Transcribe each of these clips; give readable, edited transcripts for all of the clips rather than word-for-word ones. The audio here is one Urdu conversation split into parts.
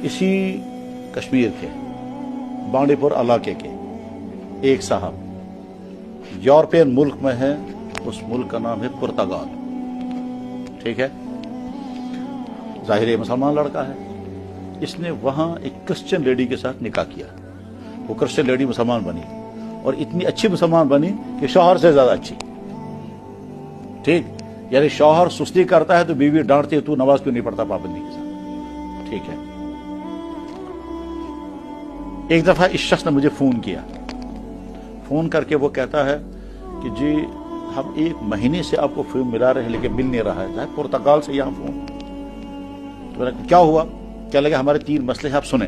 اسی کشمیر کے بانڈی پور علاقے کے ایک صاحب یورپین ملک میں ہے، اس ملک کا نام ہے پرتگال، ٹھیک ہے، ظاہر ہے مسلمان لڑکا ہے۔ اس نے وہاں ایک کرسچن لیڈی کے ساتھ نکاح کیا، وہ کرسچن لیڈی مسلمان بنی اور اتنی اچھی مسلمان بنی کہ شوہر سے زیادہ اچھی، ٹھیک، یعنی شوہر سستی کرتا ہے تو بیوی ڈانٹتی ہے تو نماز کیوں نہیں پڑھتا پابندی کے ساتھ، ٹھیک ہے۔ ایک دفعہ اس شخص نے مجھے فون کیا، فون کر کے وہ کہتا ہے کہ جی ہم 1 مہینے سے آپ کو فون ملا رہے ہیں لیکن مل نہیں رہا ہے، پرتگال سے یہاں فون۔ تو میں نے کیا ہوا؟ کہنے لگا ہمارے 3 مسئلے ہیں، آپ سنیں۔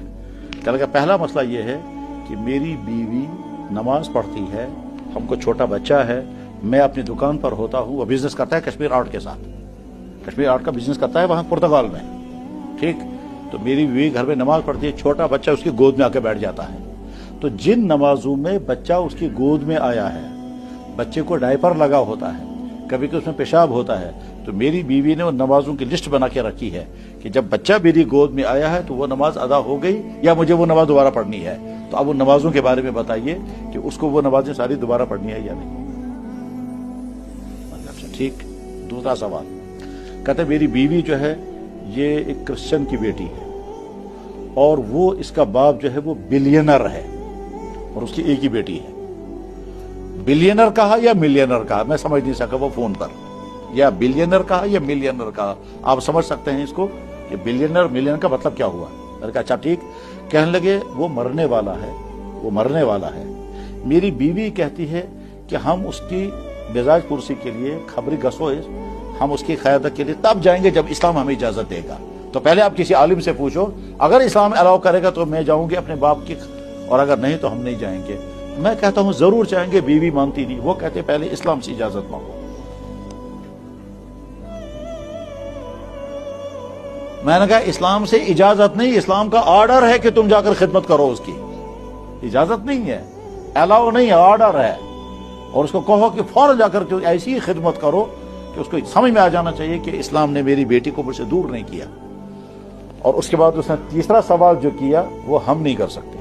کہنے لگا پہلا مسئلہ یہ ہے کہ میری بیوی نماز پڑھتی ہے، ہم کو چھوٹا بچہ ہے، میں اپنی دکان پر ہوتا ہوں، وہ بزنس کرتا ہے کشمیر آرٹ کے ساتھ، کشمیر آرٹ کا بزنس کرتا ہے وہاں پرتگال میں، ٹھیک۔ تو میری بیوی گھر میں نماز پڑھتی ہے، چھوٹا بچہ اس کی گود میں آ کے بیٹھ جاتا ہے۔ تو جن نمازوں میں بچہ اس کی گود میں آیا ہے، بچے کو ڈائپر لگا ہوتا ہے، کبھی کہ اس میں پیشاب ہوتا ہے، تو میری بیوی نے وہ نمازوں کی لسٹ بنا کے رکھی ہے کہ جب بچہ میری گود میں آیا ہے تو وہ نماز ادا ہو گئی یا مجھے وہ نماز دوبارہ پڑھنی ہے۔ تو اب وہ نمازوں کے بارے میں بتائیے کہ اس کو وہ نمازیں ساری دوبارہ پڑھنی ہے یا نہیں۔ ٹھیک۔ دوسرا سوال، کہتے میری بیوی جو ہے یہ ایک کرسچن کی بیٹی ہے اور وہ اس کا باپ جو ہے وہ بلینر ہے اور اس کی ایک ہی بیٹی ہے۔ بلینر کہا یا ملینر کہا میں سمجھ نہیں سکا وہ فون پر، یا بلینر کہا یا ملینر کہا، آپ سمجھ سکتے ہیں اس کو کہ بلینر ملینر کا مطلب کیا ہوا؟ میں نے کہا اچھا ٹھیک۔ کہنے لگے وہ مرنے والا ہے، وہ مرنے والا ہے۔ میری بیوی کہتی ہے کہ ہم اس کی مزاج پرسی کے لیے خبری گسوئش، ہم اس کی قیادت کے لیے تب جائیں گے جب اسلام ہمیں اجازت دے گا۔ تو پہلے آپ کسی عالم سے پوچھو، اگر اسلام الاؤ کرے گا تو میں جاؤں گی اپنے باپ کی، اور اگر نہیں تو ہم نہیں جائیں گے۔ میں کہتا ہوں ضرور جائیں گے، بیوی مانتی نہیں، وہ کہتے پہلے اسلام سے اجازت مانگو۔ میں نے کہا اسلام سے اجازت نہیں، اسلام کا آرڈر ہے کہ تم جا کر خدمت کرو، اس کی اجازت نہیں ہے، الاؤ نہیں ہے، آرڈر ہے۔ اور اس کو کہو کہ فوراً جا کر ایسی خدمت کرو کہ اس کو سمجھ میں آ جانا چاہیے کہ اسلام نے میری بیٹی کو مجھ سے دور نہیں کیا۔ اور اس کے بعد اس نے تیسرا سوال جو کیا وہ ہم نہیں کر سکتے،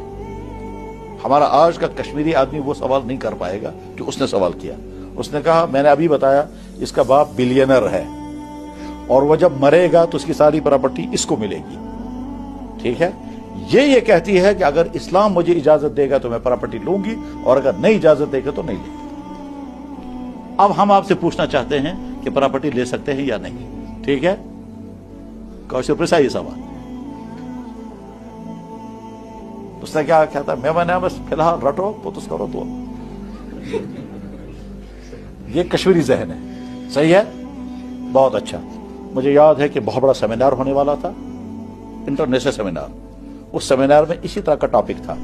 ہمارا آج کا کشمیری آدمی وہ سوال نہیں کر پائے گا جو اس نے سوال کیا۔ اس نے کہا میں نے ابھی بتایا اس کا باپ بلینر ہے اور وہ جب مرے گا تو اس کی ساری پراپرٹی اس کو ملے گی، ٹھیک ہے۔ یہ کہتی ہے کہ اگر اسلام مجھے اجازت دے گا تو میں پراپرٹی لوں گی، اور اگر نہیں اجازت دے گا تو نہیں لے گی۔ اب ہم آپ سے پوچھنا چاہتے ہیں کہ پراپرٹی لے سکتے ہیں یا نہیں، ٹھیک ہے۔ کوشچن پرسا یہ سوال اس نے کیا کہتا ہے، میں بس فی الحال رٹو پوتس کرو تو یہ کشمیری ذہن ہے، صحیح ہے، بہت اچھا۔ مجھے یاد ہے کہ بہت بڑا سیمینار ہونے والا تھا، انٹرنیشنل سیمینار۔ اس سیمینار میں اسی طرح کا ٹاپک تھا،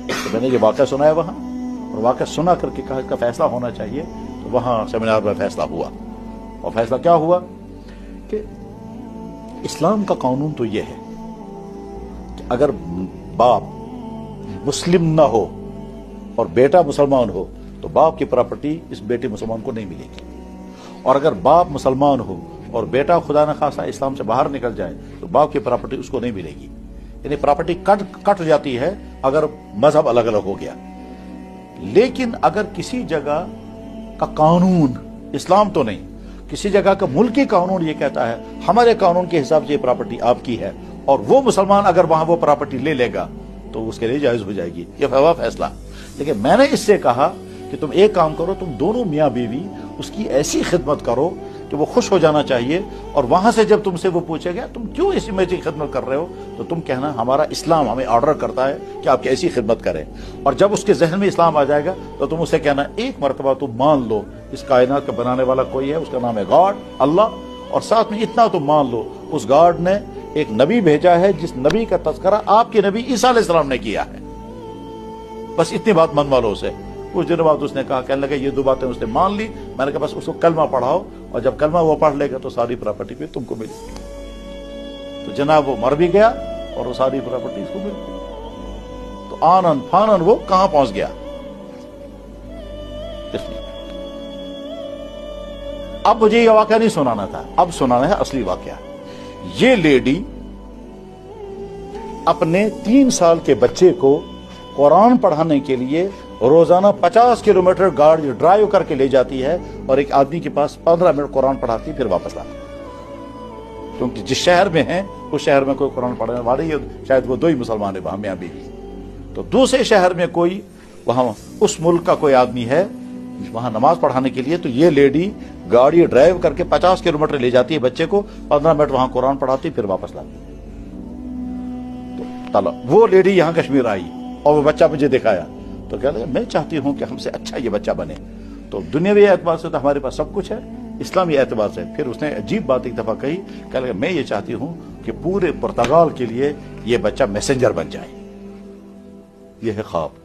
تو میں نے یہ واقعہ سنا ہے وہاں، اور واقعہ سنا کر کے کہا اس کا فیصلہ ہونا چاہیے۔ تو وہاں سیمینار میں فیصلہ ہوا، اور فیصلہ کیا ہوا کہ اسلام کا قانون تو یہ ہے کہ اگر باپ مسلم نہ ہو اور بیٹا مسلمان ہو تو باپ کی پراپرٹی اس بیٹے مسلمان کو نہیں ملے گی، اور اگر باپ مسلمان ہو اور بیٹا خدا نخواستہ اسلام سے باہر نکل جائے تو باپ کی پراپرٹی اس کو نہیں ملے گی۔ یعنی پراپرٹی کٹ جاتی ہے اگر مذہب الگ الگ ہو گیا۔ لیکن اگر کسی جگہ کا قانون، اسلام تو نہیں، کسی جگہ کا ملکی قانون یہ کہتا ہے ہمارے قانون کے حساب سے یہ پراپرٹی آپ کی ہے، اور وہ مسلمان اگر وہاں وہ پراپرٹی لے لے گا تو اس کے لیے جائز ہو جائے گی، یہ ہوا فیصلہ۔ لیکن میں نے اس سے کہا کہ تم ایک کام کرو، تم دونوں میاں بیوی اس کی ایسی خدمت کرو کہ وہ خوش ہو جانا چاہیے، اور وہاں سے جب تم سے وہ پوچھے گا تم کیوں ایسی میری خدمت کر رہے ہو تو تم کہنا ہمارا اسلام ہمیں آرڈر کرتا ہے کہ آپ کی ایسی خدمت کریں۔ اور جب اس کے ذہن میں اسلام آ جائے گا تو تم اسے کہنا ایک مرتبہ تم مان لو اس کائنات کا بنانے والا کوئی ہے، اس کا نام ہے گاڈ، اللہ، اور ساتھ میں اتنا تم مان لو اس گاڈ نے ایک نبی بھیجا ہے جس نبی کا تذکرہ آپ کے نبی عیسیٰ علیہ السلام نے کیا ہے۔ بس اتنی بات من والوں سے۔ کچھ دنوں بعد اس نے کہا، کہنے لگا یہ 2 باتیں اس نے مان لی۔ میں نے کہا بس اس کو کلمہ پڑھاؤ، اور جب کلمہ وہ پڑھ لے گا تو ساری پراپرٹی پہ تم کو ملے گی۔ تو جناب وہ مر بھی گیا اور وہ ساری پراپرٹی اس کو مل گئی۔ تو آنن فانن وہ کہاں پہنچ گیا؟ اس لیے اب مجھے یہ واقعہ نہیں سنانا تھا، اب سنانا ہے اصلی واقعہ۔ یہ لیڈی اپنے 3 سال کے بچے کو قرآن پڑھانے کے لیے روزانہ 50 کلومیٹر گاڑی ڈرائیو کر کے لے جاتی ہے اور ایک آدمی کے پاس 15 منٹ قرآن پڑھاتی پھر واپس لاتی. کیونکہ جس شہر میں ہیں اس شہر میں کوئی قرآن پڑھنے والے ہی شاید وہ 2 ہی مسلمان ہیں وہاں میاں بیوی. تو دوسرے شہر میں کوئی وہاں اس ملک کا کوئی آدمی ہے وہاں نماز پڑھانے کے لیے, تو یہ لیڈی گاڑی ڈرائیو کر کے 50 کلومیٹر لے جاتی ہے بچے کو, 15 منٹ وہاں قرآن پڑھاتی پھر واپس لاتی. تو وہ لیڈی یہاں کشمیر آئی اور وہ بچہ مجھے دکھایا تو کہہ لگا میں چاہتی ہوں کہ ہم سے اچھا یہ بچہ بنے. تو دنیاوی اعتبار سے تو ہمارے پاس سب کچھ ہے, اسلامی اعتبار سے پھر اس نے عجیب بات ایک دفعہ کہی, کہہ لگا میں یہ چاہتی ہوں کہ پورے پرتگال کے لیے یہ بچہ میسنجر بن جائے. یہ ہے خواب.